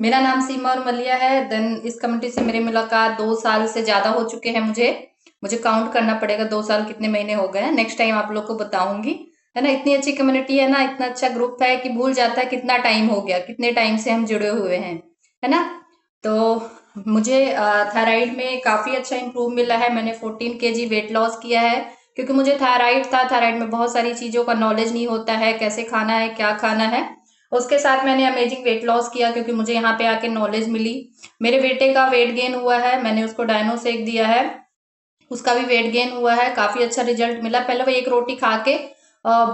मेरा नाम सीमा और मलिया है। देन इस कम्युनिटी से मेरी मुलाकात 2 साल से ज्यादा हो चुके हैं। मुझे काउंट करना पड़ेगा 2 साल कितने महीने हो गए हैं। नेक्स्ट टाइम आप लोग को बताऊंगी, है ना। इतनी अच्छी कम्युनिटी है ना, इतना अच्छा ग्रुप है कि भूल जाता है कितना टाइम हो गया, कितने टाइम से हम जुड़े हुए हैं, है ना। तो मुझे थायराइड में काफी अच्छा इंप्रूव मिला है। मैंने 14 kg वेट लॉस किया है, क्योंकि मुझे थायराइड था। थायराइड में बहुत सारी चीजों का नॉलेज नहीं होता है, कैसे खाना है, क्या खाना है। उसके साथ मैंने अमेजिंग वेट लॉस किया, क्योंकि मुझे यहाँ पे आके नॉलेज मिली। मेरे बेटे का वेट गेन हुआ है, मैंने उसको डायनोसेक दिया है, उसका भी वेट गेन हुआ है, काफी अच्छा रिजल्ट मिला। पहले वो एक रोटी खा के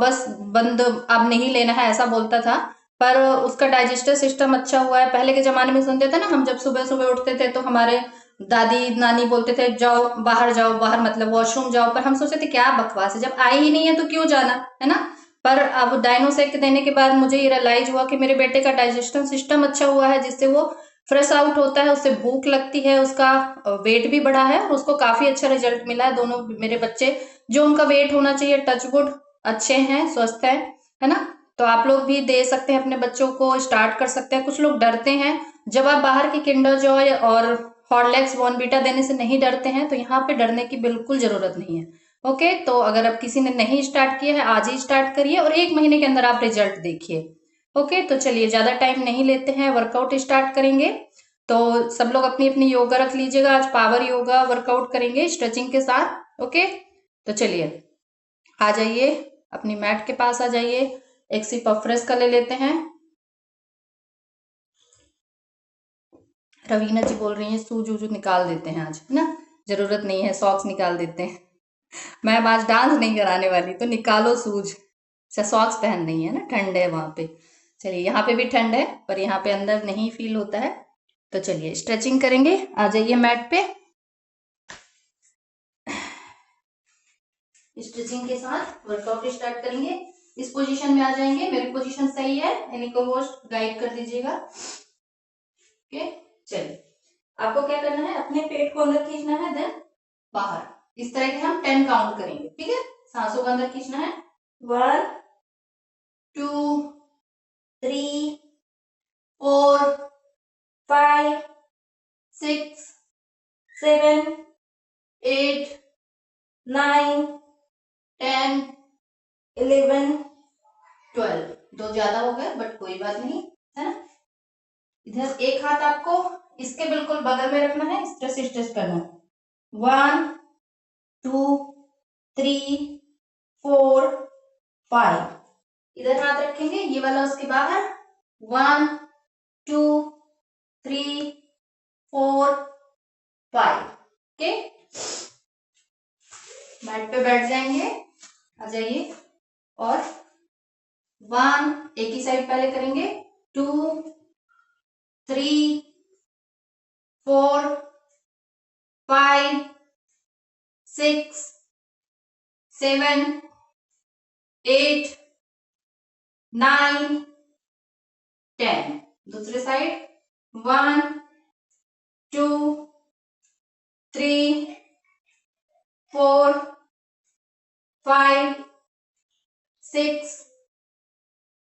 बस बंद, अब नहीं लेना है ऐसा बोलता था। पर उसका डाइजेस्टिव सिस्टम अच्छा हुआ है। पहले के जमाने में सुनते थे ना, हम जब सुबह सुबह उठते थे तो हमारे दादी नानी बोलते थे जाओ बाहर, मतलब वॉशरूम जाओ। पर हम सोचते थे क्या बकवास है, जब आई ही नहीं है तो क्यों जाना, है ना। पर अब डायनोसेक देने के बाद मुझे ये रियलाइज हुआ कि मेरे बेटे का डाइजेस्टिव सिस्टम अच्छा हुआ है, जिससे वो फ्रेश आउट होता है, उससे भूख लगती है, उसका वेट भी बढ़ा है और उसको काफी अच्छा रिजल्ट मिला है। दोनों मेरे बच्चे, जो उनका वेट होना चाहिए, टचवुड अच्छे हैं, स्वस्थ है ना। तो आप लोग भी दे सकते हैं, अपने बच्चों को स्टार्ट कर सकते हैं। कुछ लोग डरते हैं, जब आप बाहर की किंडर जॉय और हॉर्लिक्स बॉर्नवीटा देने से नहीं डरते हैं, तो यहाँ पे डरने की बिल्कुल जरूरत नहीं है। ओके, तो अगर आप किसी ने नहीं स्टार्ट किया है, आज ही स्टार्ट करिए और 1 महीने के अंदर आप रिजल्ट देखिए। ओके, तो चलिए ज्यादा टाइम नहीं लेते हैं, वर्कआउट स्टार्ट करेंगे। तो सब लोग अपनी अपनी योगा रख लीजिएगा। आज पावर योगा वर्कआउट करेंगे स्ट्रेचिंग के साथ। ओके, तो चलिए आ जाइए, अपनी मैट के पास आ जाइए। एक सिप ऑफ फ्रेश का ले लेते हैं। रवीना जी बोल रही हैं सूज वूज निकाल देते हैं आज, है ना। जरूरत नहीं है, सॉक्स निकाल देते हैं। मैम आज डांस नहीं कराने वाली, तो निकालो सूज। अच्छा, सॉक्स पहन नहीं है ना, ठंड है वहां पे। चलिए, यहाँ पे भी ठंड है पर यहाँ पे अंदर नहीं फील होता है। तो चलिए स्ट्रेचिंग करेंगे, आ जाइए मैट पे। स्ट्रेचिंग के साथ वर्कआउट स्टार्ट करेंगे। इस पोजीशन में आ जाएंगे। मेरी पोजीशन सही है, यानी को होस्ट गाइड कर दीजिएगा। ओके, चलिए आपको क्या करना है, अपने पेट को अंदर खींचना है, देन बाहर। इस तरह के हम 10 काउंट करेंगे, ठीक है। सांसों को अंदर खींचना है। 1 2 3 4 5 6 7 8 9 10 11 12। दो ज्यादा हो गए बट कोई बात नहीं, है ना। इधर एक हाथ आपको इसके बिल्कुल बगल में रखना है, इस तरह से स्ट्रेच करना है। 1 2 3 4 5। इधर हाथ रखेंगे, ये वाला उसके बाहर। 1 2 3 4 5। ओके, मैट पे बैठ जाएंगे, आ जाइए। और 1 एक ही साइड पहले करेंगे, 2 3 4 5 6 7 8 9 10। दूसरे साइड 1 2 3 4 5 6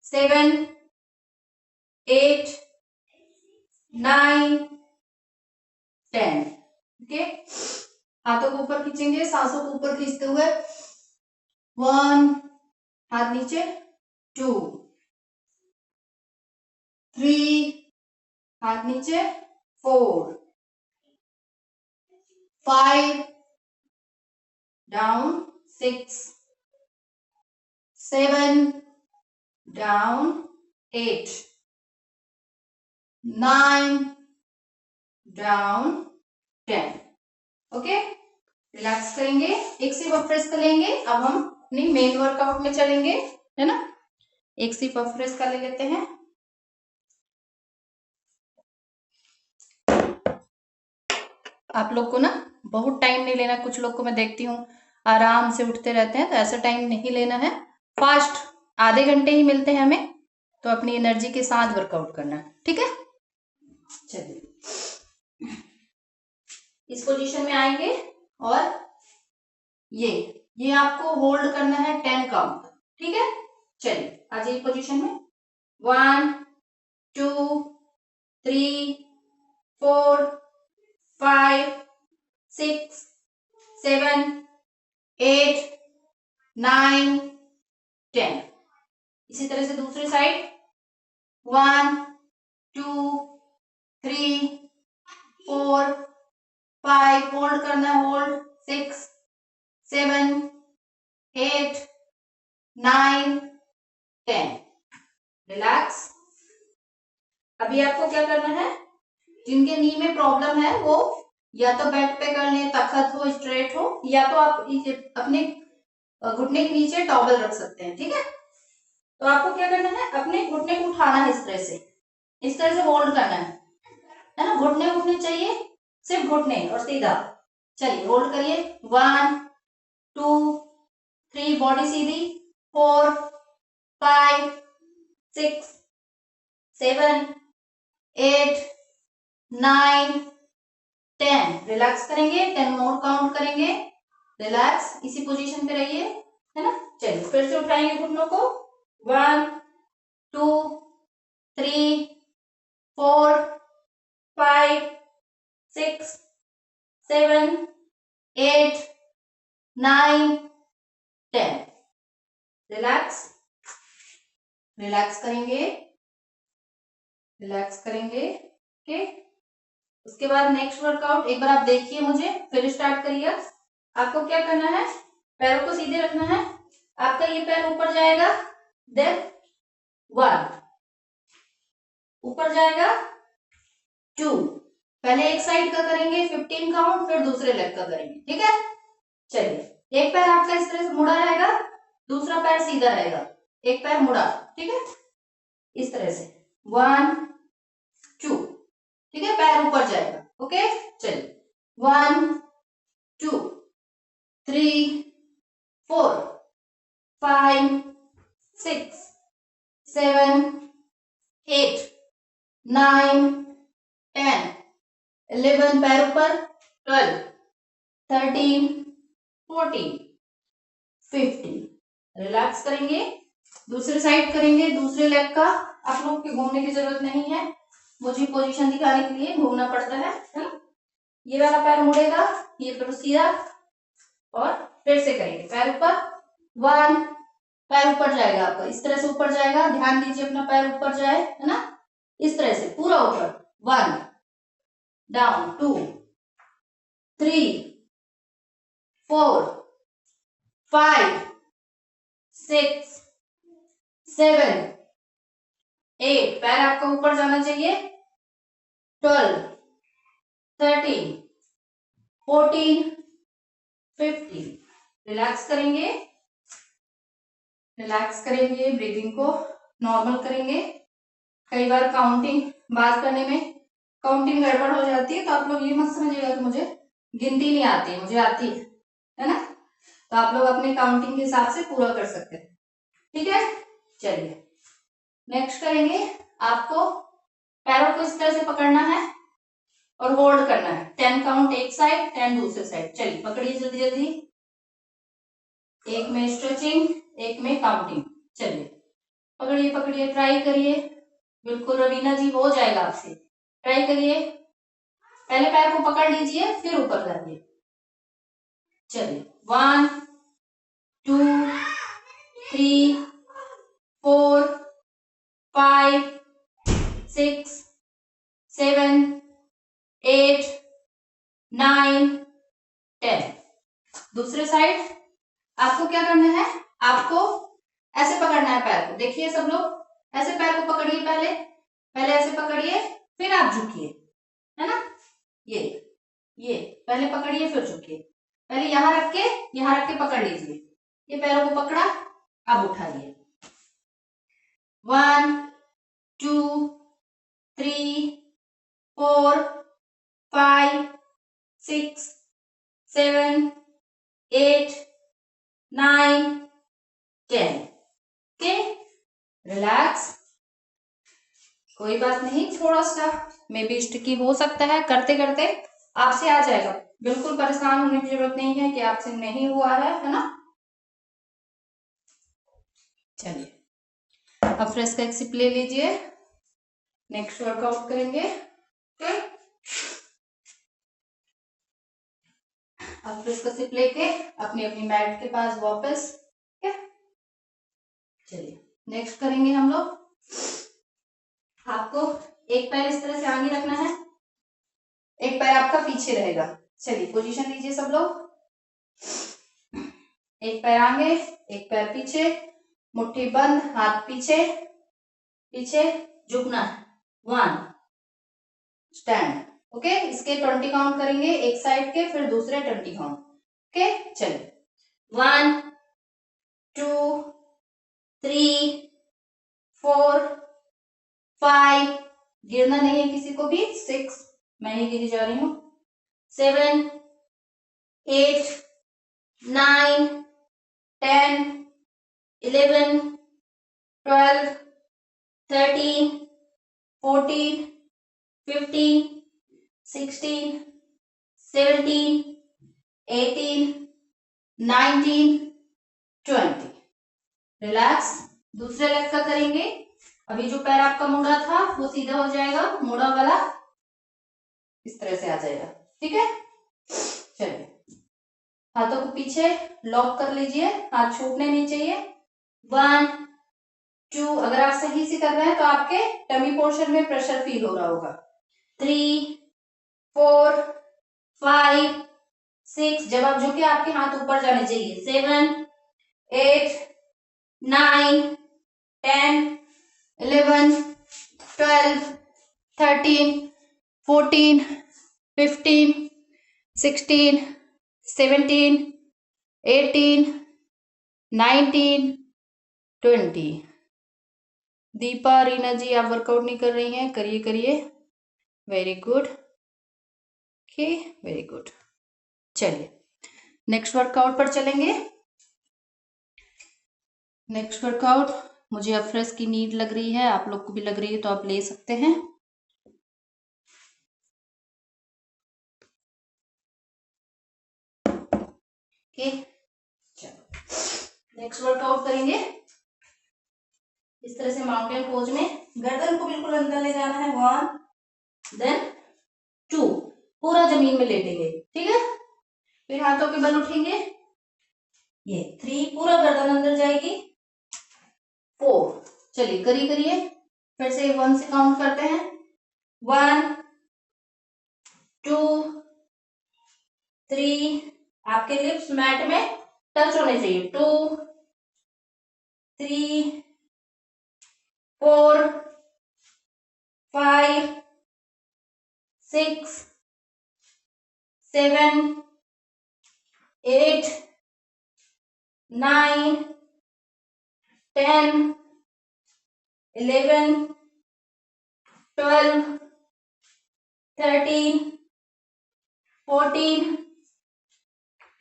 7 8 9 10। ओके, हाथों को ऊपर खींचेंगे, सांसों को ऊपर खींचते हुए। 1, हाथ नीचे। 2 3, हाथ नीचे। 4 5 down. 6 7 down. 8 9 down. 10। Okay, relax करेंगे, एक सिप ऑफ फ्रेश कर लेंगे। अब हम अपनी मेन वर्कआउट में चलेंगे, है ना। एक सिप ऑफ फ्रेश का ले लेते हैं। आप लोग को ना बहुत टाइम नहीं लेना। कुछ लोग को मैं देखती हूँ आराम से उठते रहते हैं, तो ऐसा टाइम नहीं लेना है। फास्ट आधे घंटे ही मिलते हैं हमें, तो अपनी एनर्जी के साथ वर्कआउट करना है, ठीक है। चलिए इस पोजीशन में आएंगे और ये आपको होल्ड करना है 10 काउंट, ठीक है। चलिए आ जाइए पोजीशन में। 1 2 3 4 5 6 7 8 9 10। इसी तरह से दूसरी साइड 1 2 3 4 5 होल्ड करना है, होल्ड 6 7 8 9 10। रिलैक्स। अभी आपको क्या करना है, जिनके नी में प्रॉब्लम है वो या तो बेड पे कर लें, तखत हो, स्ट्रेट हो, या तो आप अपने घुटने के नीचे टॉवल रख सकते हैं। ठीक है, तो आपको क्या करना है, अपने घुटने को उठाना है, इस तरह से होल्ड करना है ना। घुटने उठने चाहिए, सिर्फ घुटने और सीधा। चलिए होल्ड करिए। 1 2 3 बॉडी सीधी, 4 5 6 7 8 9 10। रिलैक्स करेंगे, 10 मोर काउंट करेंगे। रिलैक्स, इसी पोजीशन पे रहिए, है ना। चलिए फिर से उठाएंगे घुटनों को। 1 2 3 4 5 6 7 8 9 10। रिलैक्स, रिलैक्स करेंगे, रिलैक्स करेंगे। ओके, उसके बाद नेक्स्ट वर्कआउट एक बार आप देखिए मुझे, फिर स्टार्ट करिए। आपको क्या करना है, पैरों को सीधे रखना है। आपका ये पैर ऊपर जाएगा, देन 1 ऊपर जाएगा, 2 पहले एक साइड का करेंगे 15 काउंट, फिर दूसरे लेग का करेंगे। ठीक है, चलिए एक पैर आपका इस तरह से मुड़ा रहेगा, दूसरा पैर सीधा रहेगा, एक पैर मुड़ा। ठीक है, इस तरह से 1 2। ठीक है, पैर ऊपर जाएगा। ओके, चलिए 1 2 3 4 5 6 7 8 9 10 11 पैर ऊपर, 12 13 14 15। रिलैक्स करेंगे, दूसरी साइड करेंगे, दूसरे लेग का। आप लोग के घूमने की जरूरत नहीं है, मुझे पोजीशन दिखाने के लिए घूमना पड़ता है ना। ये वाला पैर मुड़ेगा, ये फिर सीधा, और फिर से करेंगे पैर ऊपर। 1 पैर ऊपर जाएगा आपका, इस तरह से ऊपर जाएगा, ध्यान दीजिए अपना पैर ऊपर जाए, है ना, इस तरह से पूरा ऊपर। 1 डाउन, 2 3 4 5 6 7 8 पैर आपका ऊपर जाना चाहिए, 12 13 14 15। रिलैक्स करेंगे, रिलैक्स करेंगे, ब्रीदिंग को नॉर्मल करेंगे। कई बार काउंटिंग बात करने में काउंटिंग गड़बड़ हो जाती है, तो आप लोग ये मत समझिएगा कि मुझे गिनती नहीं आती, मुझे आती है ना। तो आप लोग अपने काउंटिंग के हिसाब से पूरा कर सकते हैं। ठीक है, चलिए नेक्स्ट करेंगे। आपको पैरों को इस तरह से पकड़ना है और होल्ड करना है। 10 काउंट एक साइड, 10 दूसरे साइड। चलिए पकड़िए जल्दी जल्दी, एक में स्ट्रेचिंग, एक में काउंटिंग। चलिए पकड़िए पकड़िए, ट्राई करिए, बिल्कुल रवीना जी हो जाएगा आपसे। ट्राई करिए, पहले पैर को पकड़ लीजिए, फिर ऊपर जाइए। चलिए 1 2 3 4 5 6 7 8 9 10। दूसरे साइड आपको क्या करना है, आपको ऐसे पकड़ना है पैर को। देखिए सब लोग ऐसे पैर को पकड़िए, पहले पहले ऐसे पकड़िए, फिर आप झुकिए, है ना। ये पहले पकड़िए, फिर झुकिए। पहले यहां रख के पकड़ लीजिए, ये पैरों को पकड़ा, अब उठाइए। 1 2 3 4 5 6 7 8 9 10। Okay, relax. कोई बात नहीं, थोड़ा सा मे बी स्टिकी हो सकता है, करते करते आपसे आ जाएगा। बिल्कुल परेशान होने की जरूरत नहीं है कि आपसे नहीं हुआ है ना। चलिए अब फ्रेश का एक सिप ले लीजिए। नेक्स्ट वर्कआउट करेंगे। ओके, अब फिर इसका सिप लेके अपनी अपनी मैट के पास वापस। ठीक है, चलिए नेक्स्ट करेंगे हम लोग। आपको एक पैर इस तरह से आगे रखना है, एक पैर आपका पीछे रहेगा। चलिए पोजीशन लीजिए सब लोग। एक पैर आगे, एक पैर पीछे, मुट्ठी बंद, हाथ पीछे, पीछे झुकना है। 1 स्टैंड। ओके, इसके 20 काउंट करेंगे एक साइड के, फिर दूसरे 20 काउंट। ओके, चलिए 1 2 3 4 5, गिरना नहीं है किसी को भी, 6, मैं ही गिरी जा रही हूं, 7 8 9 10 11 12 13 14 15 16 17 18 19 20। रिलैक्स। दूसरे लेग का करेंगे। अभी जो पैर आपका मुड़ा था वो सीधा हो जाएगा, मुड़ा वाला इस तरह से आ जाएगा। ठीक है, चलिए हाथों को पीछे लॉक कर लीजिए, हाथ छूटने नहीं चाहिए। 1 2, अगर आप सही से कर रहे हैं तो आपके टमी पोर्शन में प्रेशर फील हो रहा होगा। 3 4 5 6, जब आप झुके आपके हाथ ऊपर जाने चाहिए। 7 8 9 10 11 12 13 14 15 16 17 18 19 20। दीपा, रीना जी आप वर्कआउट नहीं कर रही हैं, करिए करिए, very good. Okay, very good. चलिए नेक्स्ट वर्कआउट पर चलेंगे। नेक्स्ट वर्कआउट, मुझे अफ्रेस की नीड लग रही है, आप लोग को भी लग रही है तो आप ले सकते हैं। ओके, चलो नेक्स्ट वर्कआउट करेंगे। इस तरह से माउंटेन पोज में गर्दन को बिल्कुल अंदर ले जाना है। 1 देन 2, पूरा जमीन में लेटेंगे। ठीक है, फिर हाथों के बल उठेंगे, ये 3, पूरा गर्दन अंदर जाएगी। 4, चलिए करिए करिए, फिर से 1 से काउंट करते हैं। 1 2 3, आपके लिप्स मैट में टच होने चाहिए। 2 3 4 5 6 7 8 9 10 11 12 13 14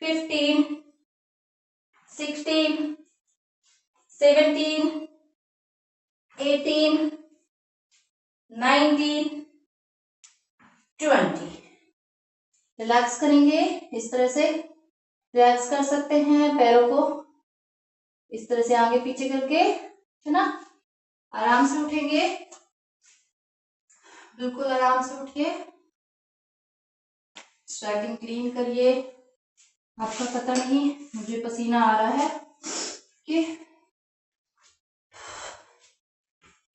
15 16 17 18 19 20। रिलैक्स करेंगे इस तरह से, रिलैक्स कर सकते हैं पैरों को इस तरह से आगे पीछे करके, है ना। आराम से उठेंगे, बिल्कुल आराम से उठिए, स्ट्राइकिंग क्लीन करिए। आपका पता नहीं मुझे पसीना आ रहा है कि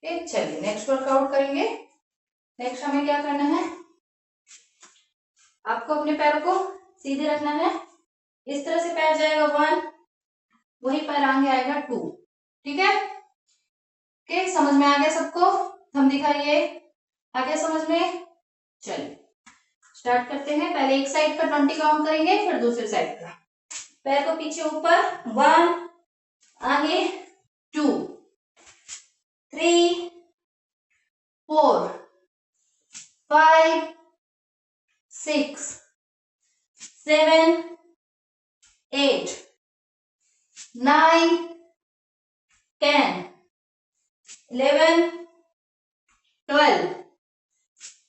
चलिए नेक्स्ट वर्कआउट करेंगे। नेक्स्ट हमें क्या करना है, आपको अपने पैरों को सीधे रखना है। इस तरह से पैर जाएगा 1, वही पैर आगे आएगा 2। ठीक है, ओके, समझ में आ गया सबको? हम दिखाइए, आ गया समझ में? चलिए स्टार्ट करते हैं। पहले एक साइड का 20 काउंट करेंगे, फिर दूसरे साइड का। पैर को पीछे ऊपर, 1 आगे, 2 3 4 5 6 7 8 9 10 11 12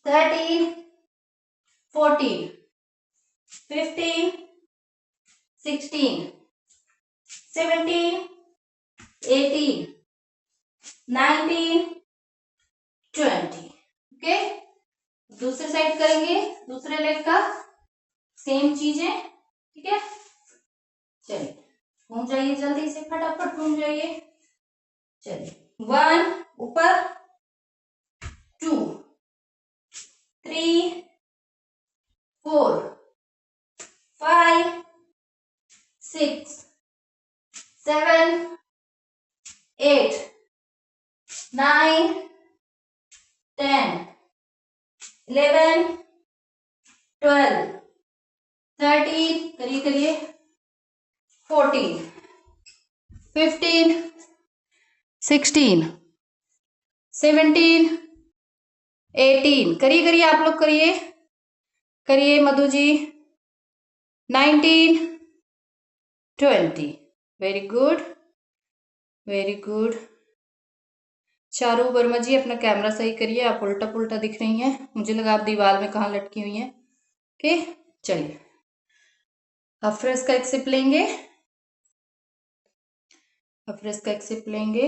13 14 15 16 17 18 19 20। दूसरी साइड करेंगे, दूसरे लेग का सेम चीजें, ठीक है। चलिए घूम जाइए, जल्दी से फटाफट घूम जाइए। चलिए 1 ऊपर, 2 3 4 5 6 7 8 9 10 11 12 13, करिए 14 15 16 17 18, करिए आप लोग, करिए Madhu ji, 19 20। Very good, very good. Charu Verma ji अपना कैमरा सही करिए, आप उल्टा पुल्टा दिख रही हैं, मुझे लगा आप दीवार में कहाँ लटकी हुई हैं। ओके चलिए अब फ्रेश का एक सिप लेंगे, अब फ्रेश का एक सिप लेंगे।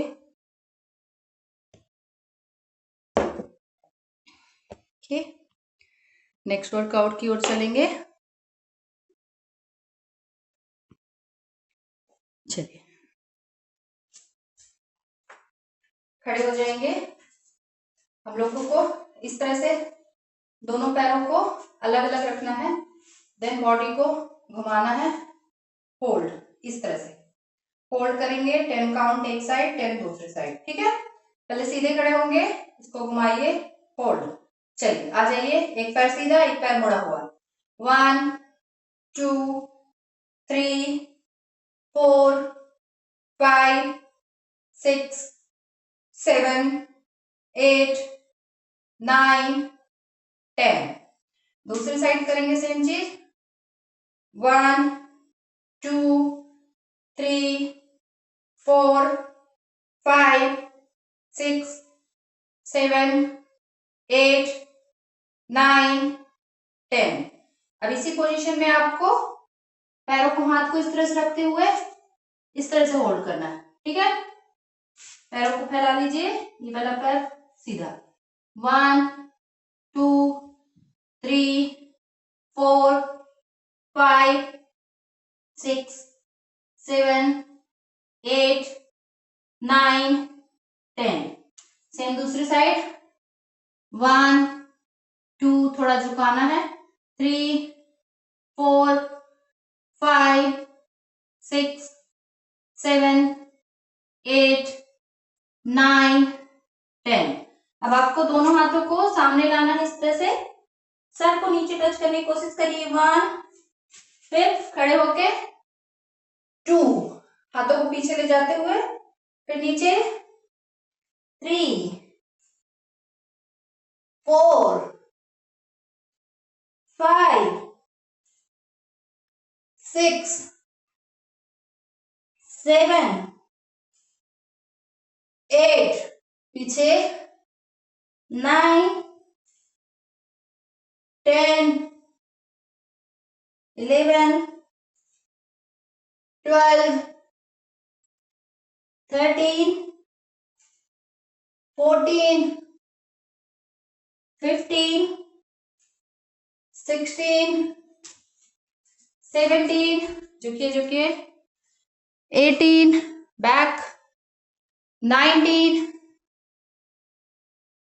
ओके नेक्स्ट वर्कआउट की ओर चलेंगे। चलिए खड़े हो जाएंगे, हम लोगों को इस तरह से दोनों पैरों को अलग अलग रखना है, देन बॉडी को घुमाना है, होल्ड, इस तरह से होल्ड करेंगे, 10 काउंट एक साइड, 10 दूसरी साइड, ठीक है। पहले सीधे खड़े होंगे, इसको घुमाइए, होल्ड। चलिए आ जाइए, एक पैर सीधा एक पैर मुड़ा हुआ, 1 2 3 4 5 6 7 8 9 10। दूसरी साइड करेंगे सेम चीज, 1 2 3 4 5 6 7 8 9 10। अब इसी पोजीशन में आपको पैरों को, हाथ को इस तरह से रखते हुए इस तरह से होल्ड करना है, ठीक है। पैरों को फैला लीजिए, ये वाला पैर सीधा, 1 2 3 4 5 6 7 8 9 10। सेम दूसरी साइड, 1 2 थोड़ा झुकाना है, 3 4 5 6 7 8 9 10। अब आपको दोनों हाथों को सामने लाना है, इस तरह से सर को नीचे टच करने की कोशिश करिए, 1, फिर खड़े होके 2, हाथों को पीछे ले जाते हुए, फिर नीचे 3 4 5 6 7 8, पीछे 9 10 11 12 13 14 15 16 17, झुकिए 18, बैक 19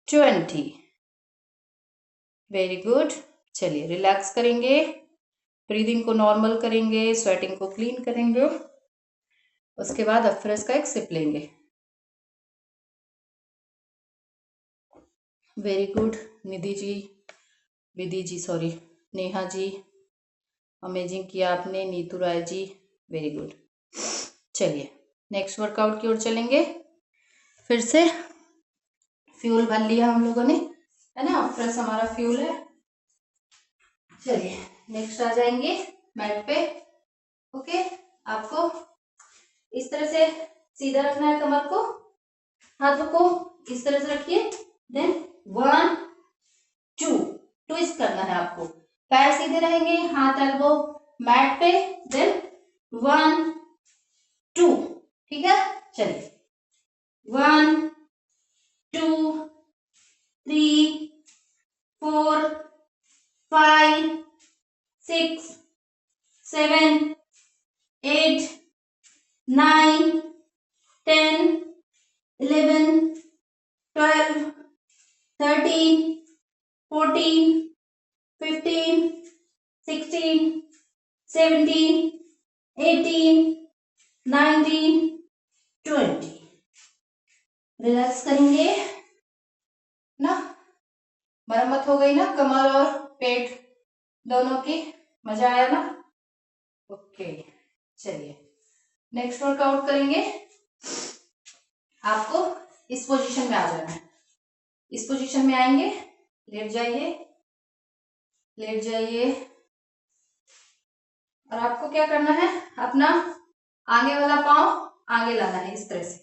20। Very good. चलिए रिलैक्स करेंगे, ब्रीदिंग को नॉर्मल करेंगे, स्वेटिंग को क्लीन करेंगे, उसके बाद अफ्रेस का एक सिप लेंगे। वेरी गुड निधि जी, विधि जी सॉरी, नेहा जी अमेजिंग किया आपने, नीतू राय जी वेरी गुड। चलिए नेक्स्ट वर्कआउट की ओर चलेंगे, फिर से फ्यूल भर लिया हम लोगों ने, है ना, अफ्रेस हमारा फ्यूल है। चलिए नेक्स्ट आ जाएंगे मैट पे। ओके आपको इस तरह से सीधा रखना है, कमर को, हाथों को इस तरह से रखिए, देन 1 2 ट्विस्ट करना है आपको, पैर सीधे रहेंगे, हाथ एल्बो मैट पे, देन 1 2, ठीक है। चलिए 1 2 3 4 13, 14, 15, 16, 17, 18, 19, 20। रिलैक्स करेंगे ना। मरम्मत हो गई ना कमर और पेट दोनों की। मजा आया ना। ओके, चलिए नेक्स्ट वर्कआउट करेंगे। आपको इस पोजीशन में आ जाना है। इस पोजीशन में आएंगे, लेट जाइए, लेट जाइए। और आपको क्या करना है, अपना आगे वाला पांव आगे लाना है, इस तरह से,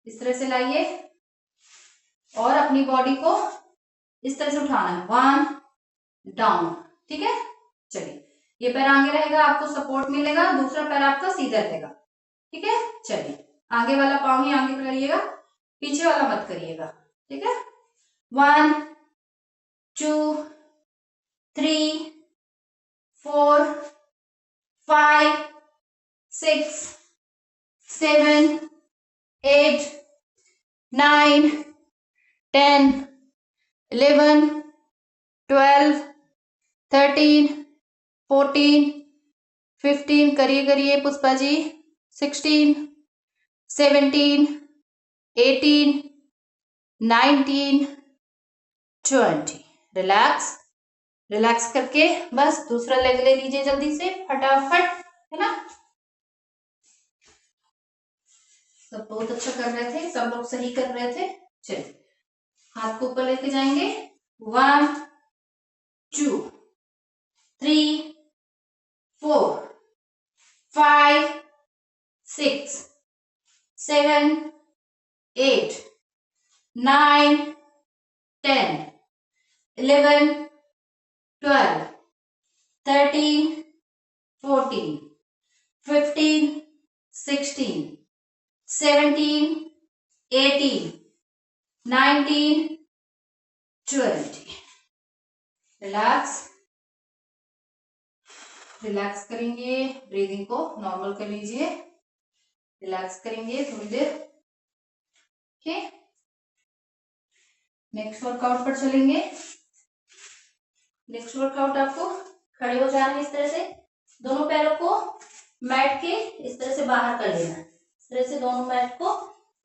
इस तरह से लाइए और अपनी बॉडी को इस तरह से उठाना है, 1 डाउन। ठीक है, चलिए ये पैर आगे रहेगा, आपको सपोर्ट मिलेगा, दूसरा पैर आपका सीधा रहेगा। ठीक है, चलिए आगे वाला पांव ही आगे करिएगा, पीछे वाला मत करिएगा। ठीक है, 1 2 3 4 5 6 7 8 9 10 11 12 13 14 15 करिए करिए पुष्पा जी, 16 17 18 19 20। रिलैक्स, रिलैक्स करके बस दूसरा लेग ले लीजिए जल्दी से फटाफट, है ना। सब बहुत अच्छा कर रहे थे, सब लोग सही कर रहे थे। चलिए हाथ को ऊपर लेके जाएंगे, 1 2 3 4 5 6 7 8 9 10 11 12 13 14 15 16 17 18 19 20। रिलैक्स, रिलैक्स करेंगे, ब्रीदिंग को नॉर्मल कर लीजिए, रिलैक्स करेंगे थोड़ी देर। ओके, नेक्स्ट वर्कआउट पर चलेंगे। नेक्स्ट वर्कआउट आपको खड़े हो जाना है, इस तरह से दोनों पैरों को मैट के इस तरह से बाहर कर लेना है, इस तरह से दोनों मैट को,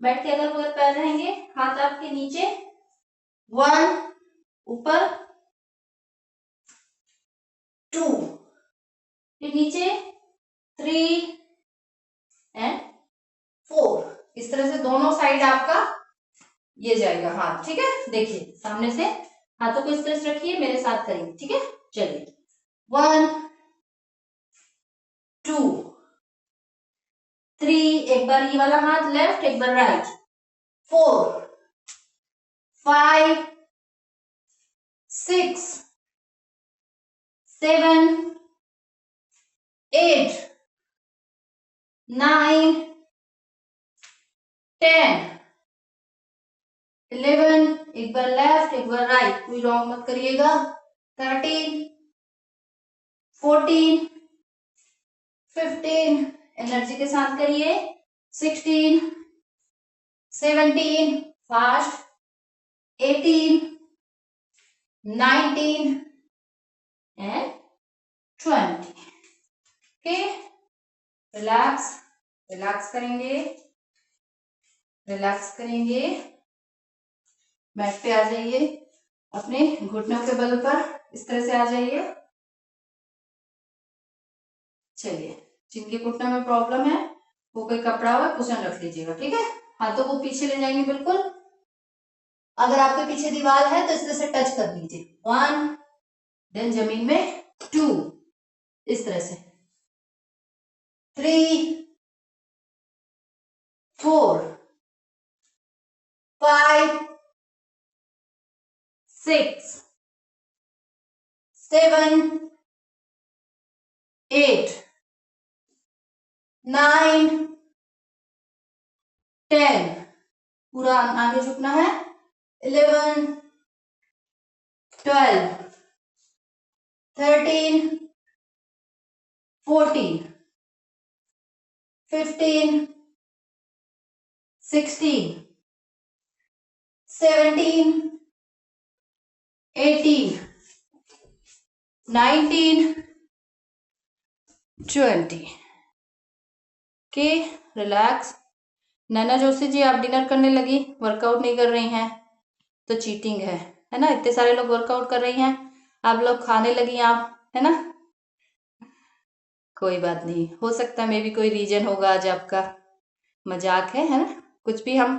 मैट के अगल बगल पैर रहेंगे, हाथ आपके नीचे, 1 ऊपर, 2 फिर नीचे, 3 एंड 4। इस तरह से दोनों साइड आपका ये जाएगा हाथ। ठीक है, देखिए सामने से हाथों को इस तरह से रखिए, मेरे साथ करिए। ठीक है, चलिए 1 2 3, एक बार ये वाला हाथ लेफ्ट, एक बार राइट, 4 5 6 7 8 9 10 11, एक बार लेफ्ट एक बार राइट, कोई रॉन्ग मत करिएगा, 13 14 15, एनर्जी के साथ करिए, 16 17 fast, 18 19 and 20। Okay, relax, relax करेंगे, रिलैक्स करेंगे। मैट पे आ जाइए, अपने घुटनों के बल पर इस तरह से आ जाइए। चलिए, जिनके घुटनों में प्रॉब्लम है वो कोई कपड़ा हुआ कुशन रख लीजिएगा। ठीक है, हाथों को पीछे ले जाएंगे बिल्कुल, अगर आपके पीछे दीवार है तो इस तरह से टच कर लीजिए, 1 देन जमीन में, 2 इस तरह से, 3 4 5 6 7 8 9 10, पूरा आगे झुकना है, 11 12 13 14 15 16 17 18, 19, 20। के रिलैक्स। नैना जोशी जी, आप डिनर करने लगी, वर्कआउट नहीं कर रही हैं तो चीटिंग है ना। इतने सारे लोग वर्कआउट कर रही हैं, आप लोग खाने लगी आप, है ना। कोई बात नहीं, हो सकता है मे भी कोई रीजन होगा आज आपका। मजाक है ना। कुछ भी हम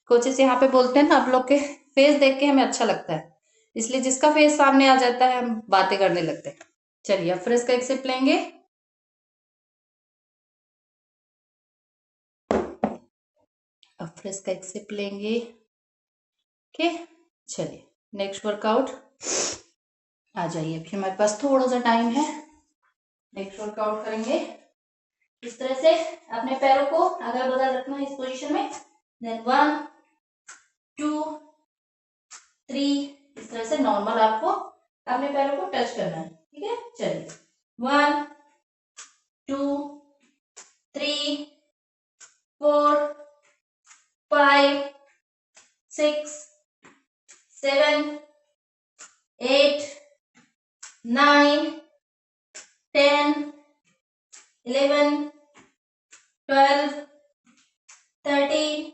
कोचेस यहाँ पे बोलते हैं ना, आप लोग के फेस देख के हमें अच्छा लगता है, इसलिए जिसका फेस सामने आ जाता है हम बातें करने लगते हैं। चलिए अब फ्रेश का एक सिप लेंगे। अब फ्रेश का एक सिप लेंगे। ओके, चलिए नेक्स्ट वर्कआउट आ जाइए। अभी हमारे पास थोड़ा सा टाइम है। नेक्स्ट वर्कआउट करेंगे इस तरह से, अपने पैरों को अगल बगल रखना है इस पोजीशन में। देन 1 2 3, इस तरह से नॉर्मल आपको अपने पैरों को टच करना है, ठीक है। चलिए 1 2 3 4 5 6 7 8 9 10 11 12 13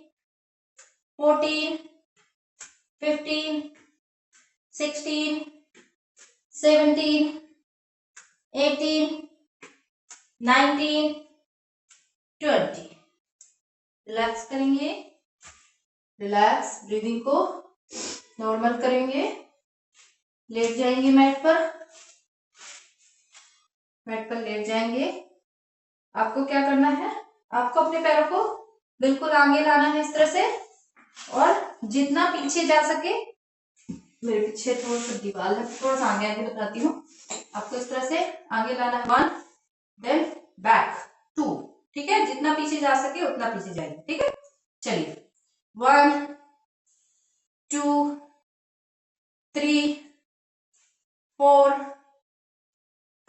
14 15 16 17 18 19 20। रिलैक्स करेंगे, रिलैक्स, ब्रीदिंग को नॉर्मल करेंगे। लेट जाएंगे मैट पर, मैट पर लेट जाएंगे। आपको क्या करना है, आपको अपने पैरों को बिल्कुल आगे लाना है इस तरह से, और जितना पीछे जा सके, मेरे पीछे थोड़ा सा दीवार है, थोड़ा सा आगे आगे बताती हूँ आपको। इस तरह से आगे लाना है 1, देन बैक 2, ठीक है। जितना पीछे जा सके उतना पीछे जाइए, ठीक है। चलिए 1 2 3 4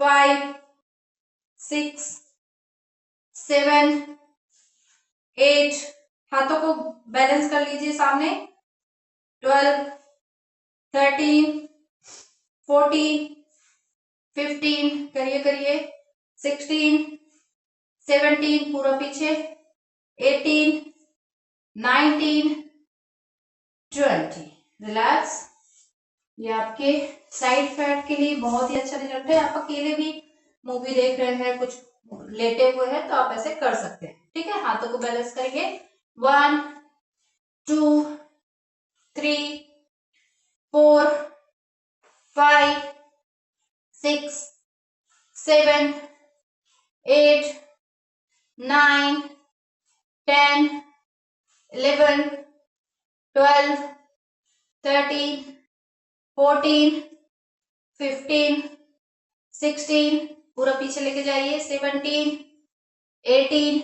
5 6 7 8, हाथों को बैलेंस कर लीजिए सामने। 12 13 14 15, करिए करिए। 16 17, पूरा पीछे। 18 19 20। रिलैक्स। ये आपके साइड फैट के लिए बहुत ही अच्छा रिजल्ट है। आप अकेले भी मूवी देख रहे हैं, कुछ लेटे हुए हैं, तो आप ऐसे कर सकते हैं, ठीक है। हाथों को बैलेंस करेंगे। 1 2 3 4 5 6 7 8 9 10 11 12 13 14 15 16, पूरा पीछे लेके जाइए। 17 18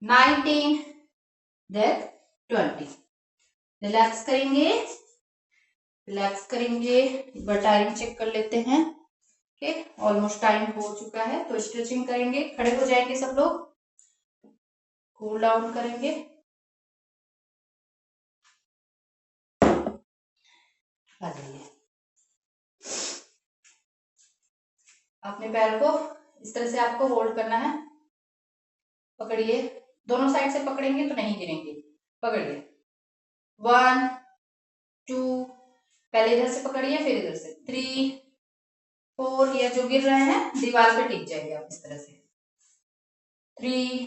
19 देन 20। रिलैक्स करेंगे, रिलैक्स करेंगे। एक बार टाइम चेक कर लेते हैं। ओके, ऑलमोस्ट टाइम हो चुका है, तो स्ट्रेचिंग करेंगे। खड़े हो जाएंगे सब लोग, कूल डाउन करेंगे। आ जाइए, अपने पैर को इस तरह से आपको होल्ड करना है। पकड़िए, दोनों साइड से पकड़ेंगे तो नहीं गिरेंगे। पकड़िए 1 2, पहले इधर से पकड़िए, फिर इधर से 3 4, या जो गिर रहे हैं दीवार पे टिक जाएंगे आप इस तरह से। 3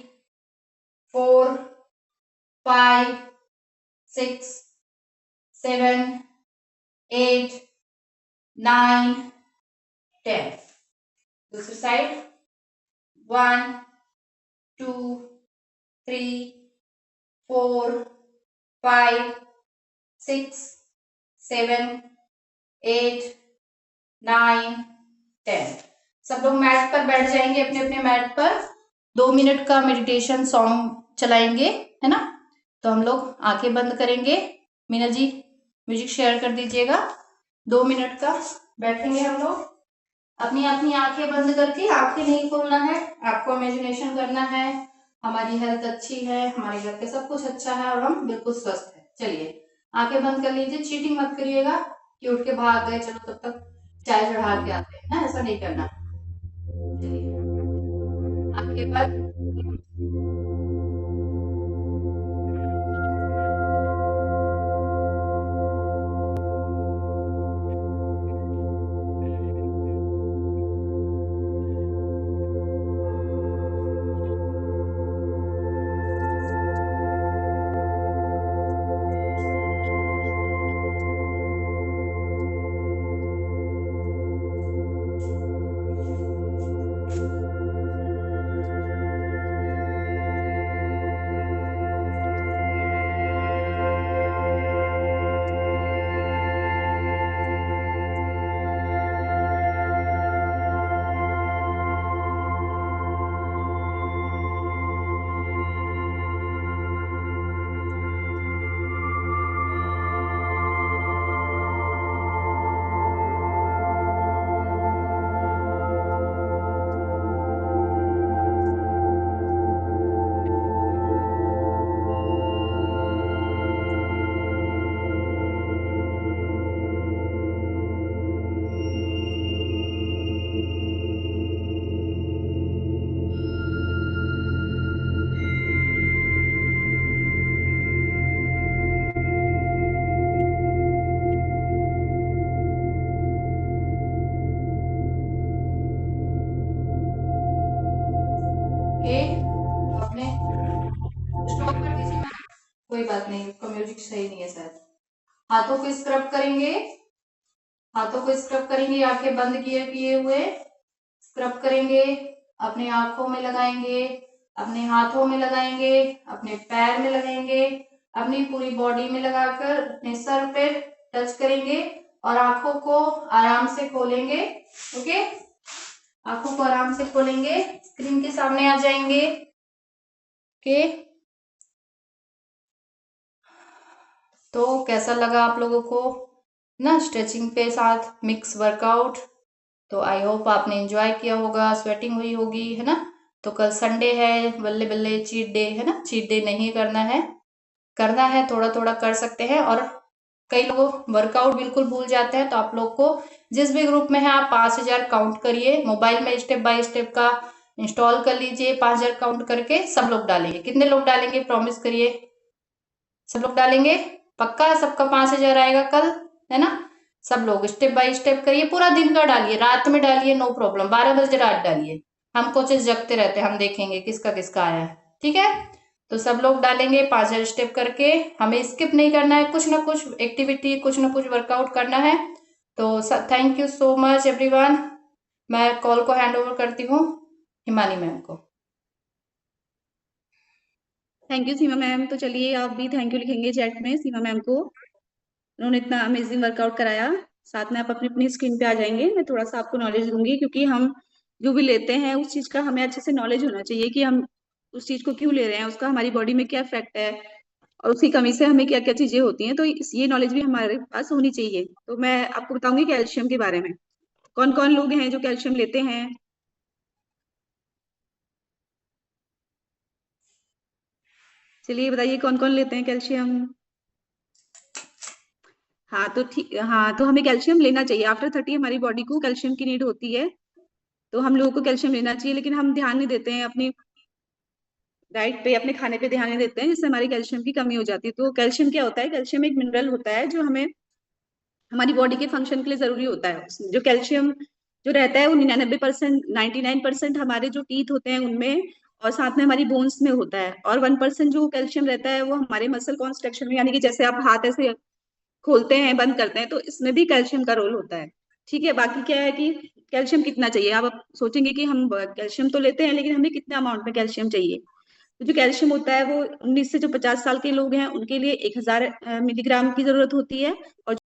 4 5 6 7 8 9 10। दूसरी साइड 1 2 3 4 5 6 7 8 9 10। सब लोग मैट पर बैठ जाएंगे, अपने अपने मैट पर। 2 मिनट का मेडिटेशन सॉन्ग चलाएंगे, है ना। तो हम लोग आंखें बंद करेंगे। मीना जी म्यूजिक शेयर कर दीजिएगा। 2 मिनट का बैठेंगे हम लोग, अपनी अपनी आंखें बंद करके। आंखें नहीं खोलना है, आपको इमेजिनेशन करना है हमारी हेल्थ अच्छी है, हमारे घर पे सब कुछ अच्छा है और हम बिल्कुल स्वस्थ है। चलिए आंखें बंद कर लीजिए, चीटिंग मत करिएगा। कि उठ के भाग गए, चलो तब तक चाय चढ़ा के आते हैं ना, ऐसा नहीं करना। चलिए आपके बाद के आपने स्टॉप कर दीजिए मैम। कोई बात नहीं, उसका म्यूजिक सही नहीं है शायद। हाथों को स्क्रब करेंगे, हाथों को स्क्रब करेंगे, आंखें बंद किए किए हुए स्क्रब करेंगे। अपने आंखों में लगाएंगे, अपने हाथों में लगाएंगे, अपने पैर में लगाएंगे, अपनी पूरी बॉडी में लगाकर अपने सर पे टच करेंगे और आंखों को आराम से खोलेंगे। ओके, आंखों को आराम से खोलेंगे, स्क्रीन के सामने आ जाएंगे। ओके, तो कैसा लगा आप लोगों को ना स्ट्रेचिंग पे साथ मिक्स वर्कआउट? तो आई होप आपने एंजॉय किया होगा, स्वेटिंग हुई होगी, है ना। तो कल संडे है, बल्ले बल्ले चीट डे है ना, चीट डे नहीं करना है, करना है थोड़ा थोड़ा कर सकते हैं। और कई लोग वर्कआउट बिल्कुल भूल जाते हैं, तो आप लोग को जिस भी ग्रुप में है आप 5000 काउंट करिए, मोबाइल में स्टेप बाय स्टेप का इंस्टॉल कर लीजिए। 5000 काउंट करके सब लोग डालेंगे। कितने लोग डालेंगे प्रॉमिस करिए? सब लोग डालेंगे? पक्का सबका 5000 आएगा कल, है ना। सब लोग स्टेप बाय स्टेप करिए, पूरा दिन का डालिए, रात में डालिए, नो प्रॉब्लम, 12 बजे रात डालिए। हम कोचेस जगते रहते हैं, हम देखेंगे किसका किसका आया है, ठीक है। तो सब लोग डालेंगे 5000 स्टेप करके। हमें स्किप नहीं करना है, कुछ ना कुछ एक्टिविटी, कुछ ना कुछ वर्कआउट करना है। तो thank you so much everyone. मैं कॉल को हैंड ओवर करती हूँ हिमानी मैम को। Thank you Seema ma'am. तो चलिए आप भी थैंक यू लिखेंगे चैट में सीमा मैम को, उन्होंने इतना अमेजिंग वर्कआउट कराया। साथ में आप अपनी अपनी स्क्रीन पे आ जाएंगे, मैं थोड़ा सा आपको नॉलेज दूंगी, क्योंकि हम जो भी लेते हैं उस चीज का हमें अच्छे से नॉलेज होना चाहिए कि हम उस चीज को क्यों ले रहे हैं, उसका हमारी बॉडी में क्या इफेक्ट है और उसकी कमी से हमें क्या क्या चीजें होती हैं। तो ये नॉलेज भी हमारे पास होनी चाहिए। तो मैं आपको बताऊंगी कैल्शियम के बारे में, कौन कौन लोग हैं जो कैल्शियम लेते हैं। चलिए बताइए कौन कौन लेते हैं कैल्शियम। हाँ तो ठीक, हाँ तो हमें कैल्शियम लेना चाहिए। आफ्टर 30 हमारी बॉडी को कैल्शियम की नीड होती है, तो हम लोगों को कैल्शियम लेना चाहिए। लेकिन हम ध्यान नहीं देते हैं, अपनी डाइट पे, अपने खाने पे ध्यान नहीं देते हैं, जिससे हमारी कैल्शियम की कमी हो जाती है। तो कैल्शियम क्या होता है? कैल्शियम एक मिनरल होता है जो हमें हमारी बॉडी के फंक्शन के लिए जरूरी होता है। जो कैल्शियम जो रहता है वो 99%, 99% हमारे जो टीथ होते हैं उनमें और साथ में हमारी बोन्स में होता है, और 1% जो कैल्शियम रहता है वो हमारे मसल कॉन्स्ट्रक्शन में, यानी कि जैसे आप हाथ ऐसे खोलते हैं बंद करते हैं, तो इसमें भी कैल्शियम का रोल होता है। ठीक है, बाकी क्या है कि कैल्शियम कितना चाहिए। आप सोचेंगे कि हम कैल्शियम तो लेते हैं, लेकिन हमें कितना अमाउंट में कैल्शियम चाहिए। तो जो कैल्शियम होता है वो 19 से जो 50 साल के लोग हैं उनके लिए 1000 मिलीग्राम की जरूरत होती है, और